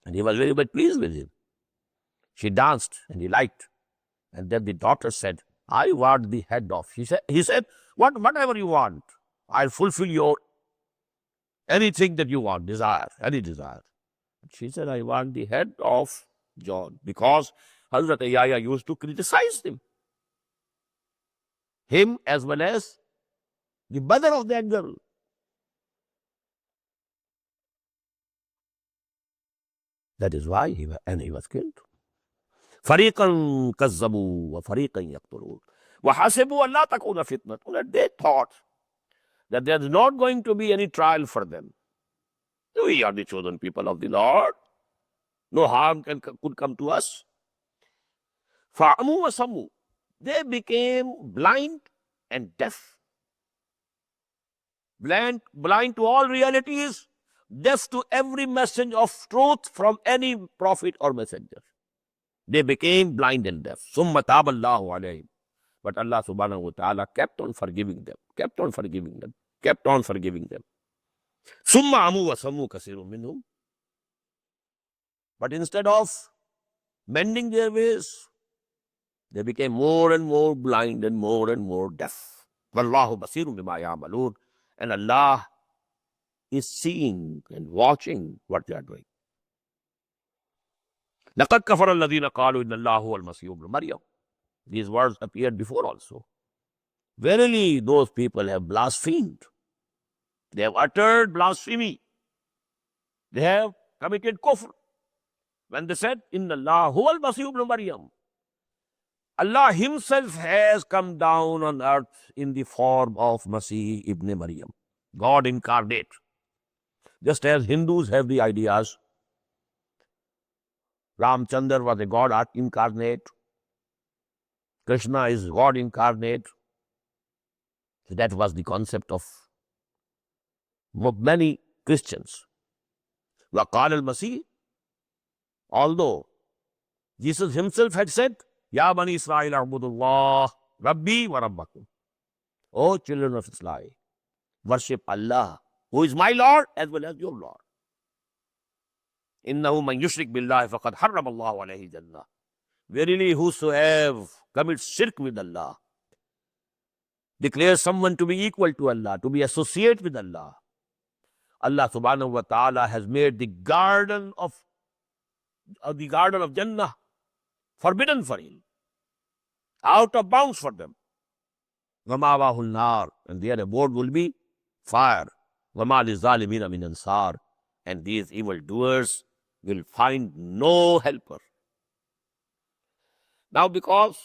And he was very much pleased with him. She danced and he liked. And then the daughter said, I want the head off. He said, whatever you want, I'll fulfill your anything that you want, desire, any desire. She said, I want the head of John, because Hazrat Yahya used to criticize him as well as the mother of that girl. That is why he was killed. فَرِيقًا كَذَّبُوا وَفَرِيقًا يَقْتُلُونَ وَحَسِبُوا أَنْ لَا تَكُونَ فِتْنَةٌ. They thought that there is not going to be any trial for them. We are the chosen people of the Lord. No harm could come to us. فَعَمُوا وَسَمُّوا. They became blind and deaf. Blind to all realities, deaf to every message of truth from any prophet or messenger. They became blind and deaf. ثُمَّ تَابَ اللَّهُ عَلَيْهِمْ. But Allah subhanahu wa ta'ala kept on forgiving them, kept on forgiving them, kept on forgiving them. ثُمَّ عَمُوا وَسَمُّوا كَثِيرٌ مِّنْهُمْ. But instead of mending their ways, they became more and more blind and more deaf. وَاللَّهُ بَصِيرٌ بِمَا يَعْمَلُونَ. And Allah is seeing and watching what they are doing. لَقَدْ كَفَرَ الَّذِينَ قَالُوا إِنَّ اللَّهَ هُوَ الْمَسِيحُ ابْنُ مَرْيَمَ. These words appeared before also. Verily, those people have blasphemed. They have uttered blasphemy. They have committed kufr. When they said, Inna Allah huwa al-Masih ibn Maryam. Allah himself has come down on earth in the form of Masih ibn Maryam, God incarnate. Just as Hindus have the ideas, Ramchandra was a God incarnate, Krishna is God incarnate. So that was the concept of many Christians. وَقَالَ الْمَسِيحِ. Although Jesus himself had said, Ya Bani Israel a'budu Allah, Rabbi wa Rabbakum. O children of Islam, worship Allah, who is my Lord as well as your Lord. Innahu man yushrik billahi faqad harram Allahu alayhi jannah. Verily, whosoever commits shirk with Allah, declares someone to be equal to Allah, to be associated with Allah, Allah subhanahu wa ta'ala has made the garden of Jannah forbidden for him, out of bounds for them. وَمَأْوَاهُ النَّارُ, and their abode will be fire. وَمَا لِلظَّالِمِينَ مِنْ أَنصَارٍ, and these evildoers will find no helper. Now, because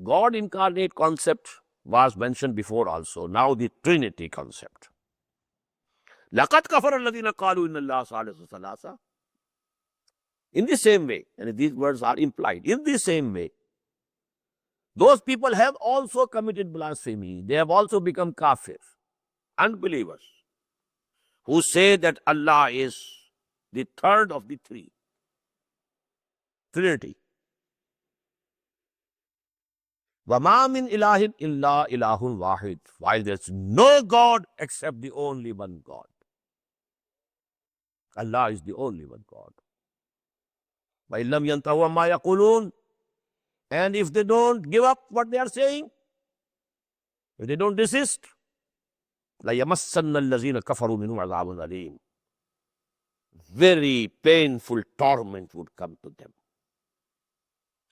God incarnate concept was mentioned before also, now the Trinity concept. لَقَدْ كَفَرَ الَّذِينَ قَالُوا إِنَّ اللَّهَ ثَالِثُ ثَلَاثَةٍ. In the same way, and these words are implied, in the same way, those people have also committed blasphemy. They have also become kafir, unbelievers, who say that Allah is the third of the three. Trinity. وَمَا مِنْ إِلَٰهٍ إِلَّا إِلَٰهٌ وَاحِدٌ. While there's no God except the only one God. Allah is the only one God. وَإِن لَمْ يَنْتَهُوا عَمَّا يَقُولُونَ. And if they don't give up what they are saying, if they don't desist, لَيَمَسَّنَّ الَّذِينَ كَفَرُوا مِنْهُمْ عَذَابٌ أَلِيمٌ. Very painful torment would come to them.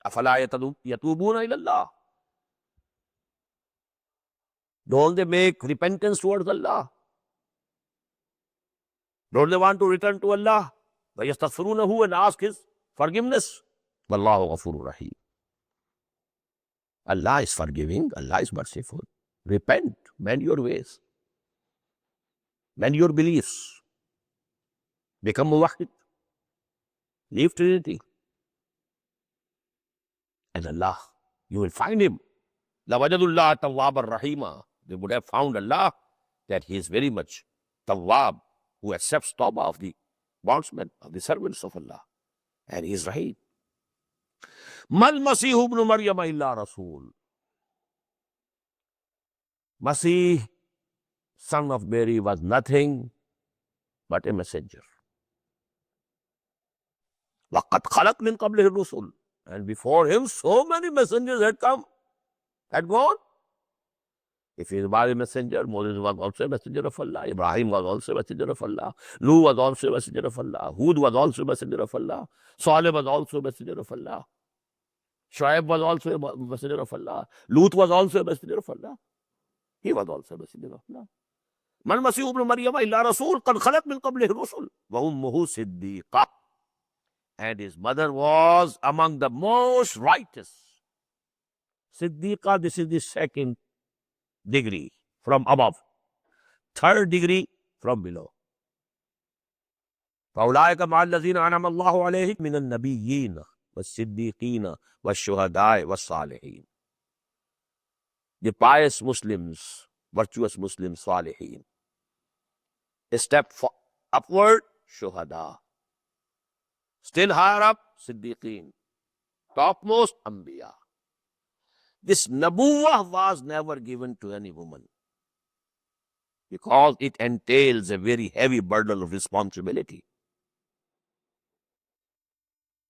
أَفَلَا يَتُوبُونَ إِلَى اللَّهِ. Don't they make repentance towards Allah? Don't they want to return to Allah? وَيَسْتَغْفِرُونَهُ, and ask His forgiveness. وَاللَّهُ غَفُورٌ رَحِيمٌ. Allah is forgiving, Allah is merciful. Repent, mend your ways, mend your beliefs, become muwahhid, leave Trinity. And Allah, you will find Him. لَوَجَدُ اللَّهَ تَوَّابًا رَحِيمًا. They would have found Allah, that He is very much Tawwab, who accepts tawbah of the bondsmen, of the servants of Allah. And He is Rahim. Mal Masihu ibn Maryam illa Rasul. Masih, son of Mary, was nothing but a messenger. وَقَدْ خَلَقْ مِنْ قَبْلِهِ الرُّسُلُ. And before him, so many messengers had come, had gone. If he was a messenger, Moses was also a messenger of Allah. Ibrahim was also a messenger of Allah. Nuh was also a messenger of Allah. Hud was also a messenger of Allah. Saleh was also a messenger of Allah. Shuaib was also a messenger of Allah. Lut was also a messenger of Allah. He was also a messenger of Allah. Man Masih ibn Maryam illa Rasul qad khalat min qablihi rusul wa ummuhu Siddiqah. And his mother was among the most righteous. Siddiqah, this is the second degree from above. Third degree from below. فَأُولَٰئِكَ مَعَ الَّذِينَ أَنْعَمَ اللَّهُ عَلَيْهِم مِّنَ النَّبِيِّينَ وَالصِّدِّيقِينَ وَالشُّهَدَاءِ وَالصَّالِحِينَ. The pious Muslims, virtuous Muslims, Salihin. A step upward, Shuhada. Still higher up, Siddiqeen. Topmost, Anbiya. This Nabuwah was never given to any woman, because it entails a very heavy burden of responsibility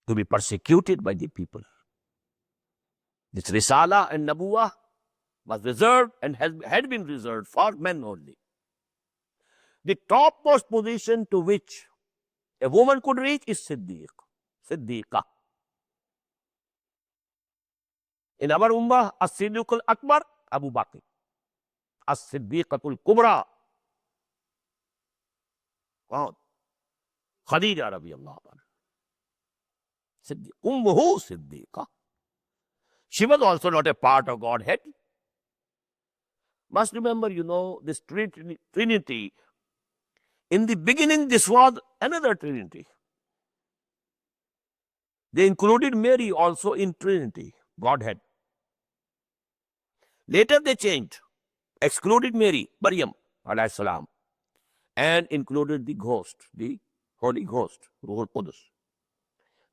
to be persecuted by the people. This Risala and Nabuwah was reserved and had been reserved for men only. The topmost position to which a woman could reach is Siddiqah. In our Ummah, As-Siddiq al-Akbar, Abu Bakr. As-Siddiqatul Kubra, Khadija radiyallahu anha. Ummuhu Siddiqah. She was also not a part of Godhead. Must remember, this Trinity. In the beginning, this was another Trinity. They included Mary also in Trinity, Godhead. Later they changed, excluded Mary, Maryam, alayhi salam, and included the Ghost, the Holy Ghost, Ruhul Qudus.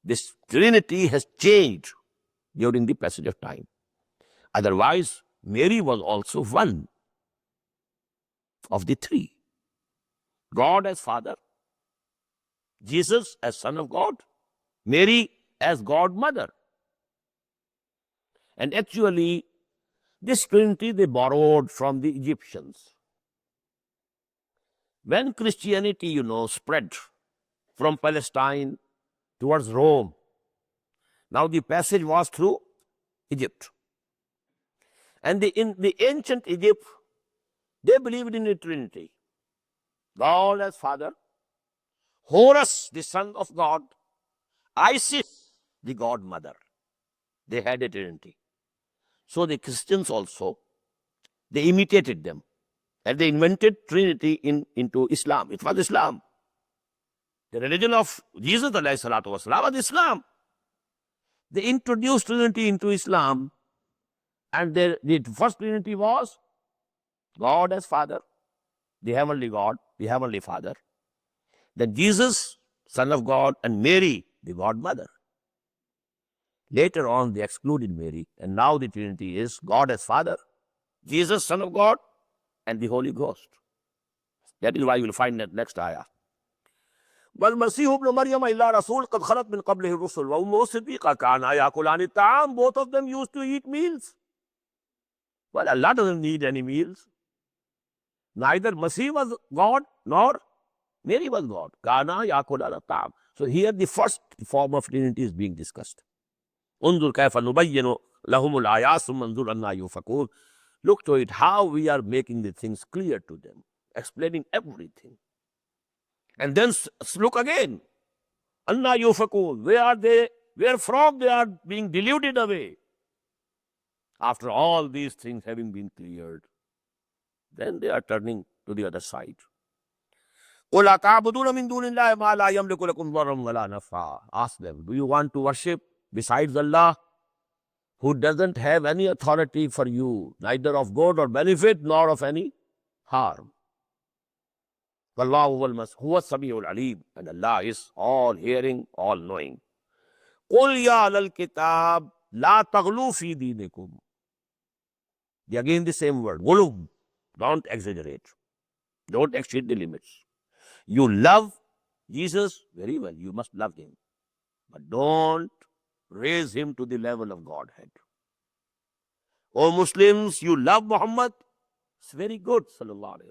This Trinity has changed during the passage of time. Otherwise, Mary was also one. of the three. God as Father, Jesus as Son of God, Mary as God Mother. And actually, this Trinity they borrowed from the Egyptians. When Christianity, spread from Palestine towards Rome, now the passage was through Egypt. And in the ancient Egypt, they believed in a Trinity. God as Father, Horus, the Son of God, Isis, the God Mother. They had a Trinity. So the Christians also, they imitated them. And they invented Trinity into Islam. It was Islam. The religion of Jesus was Islam. They introduced Trinity into Islam. And the first Trinity was God as Father, the Heavenly God, the Heavenly Father. Then Jesus, Son of God, and Mary, the God Mother. Later on, they excluded Mary. And now the Trinity is God as Father, Jesus, Son of God, and the Holy Ghost. That is why you will find that next ayah. والمسيح ابن مريم إلا رسول قد خلت من قبله الرسل وأمه صديقة كانا يأكلان الطعام. Both of them used to eat meals. Well, Allah doesn't need any meals. Neither Masih was God nor Mary was God. Kana yakulan الطعام. So here the first form of Trinity is being discussed. انظر كيف نبين لهم الآيات ثم انظر أنى يؤفكون. Look to it how we are making the things clear to them, explaining everything. And then look again. Anna yufakun. Where are they? Where from they are being deluded away? After all these things having been cleared, then they are turning to the other side. Ask them, do you want to worship besides Allah, who doesn't have any authority for you, neither of good or benefit, nor of any harm? Wallahu huwa as-sami'ul alim, and Allah is all hearing, all knowing. Qul ya ahlal kitab la taghlu fi dinikum. Again the same word, ghulu. Don't exaggerate. Don't exceed the limits. You love Jesus, very well, you must love him. But don't raise him to the level of Godhead. O Muslims, you love Muhammad, it's very good, sallallahu alayhi wa sallam.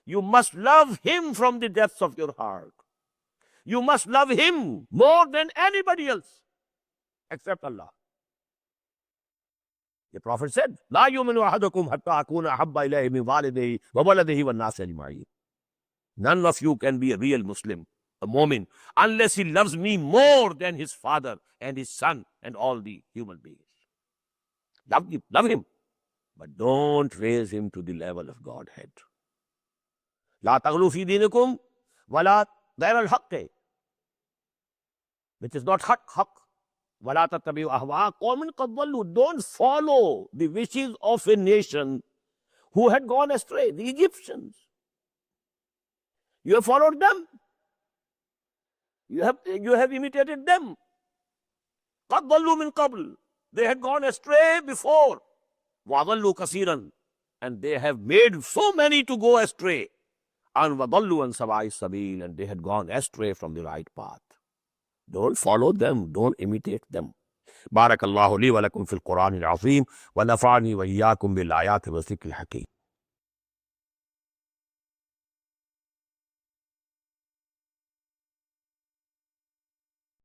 You must love him from the depths of your heart. You must love him more than anybody else except Allah. The Prophet said, لا يؤمن أحدكم حتى أكون أحب إليه من والده وولده والناس أجمعين. None of you can be a real Muslim, a mu'min, unless he loves me more than his father and his son and all the human beings. Love him, but don't raise him to the level of Godhead. لا تغلوا في دينكم ولا غير الحق, which is not haq. ولا تتبعوا أهواء قوم قد ضلوا. Don't follow the wishes of a nation who had gone astray, the Egyptians. You have followed them. You have imitated them. قد ضلوا من قبل. They had gone astray before. وَضَلُّوا كَثِيرًا. And they have made so many to go astray. And وَضَلُّوا عَنْ سَوَاءِ السَّبِيلِ. And they had gone astray from the right path. Don't follow them. Don't imitate them. بارك الله لي ولكم في القرآن العظيم ونفعني وإياكم بالآيات والذكر الحكيم.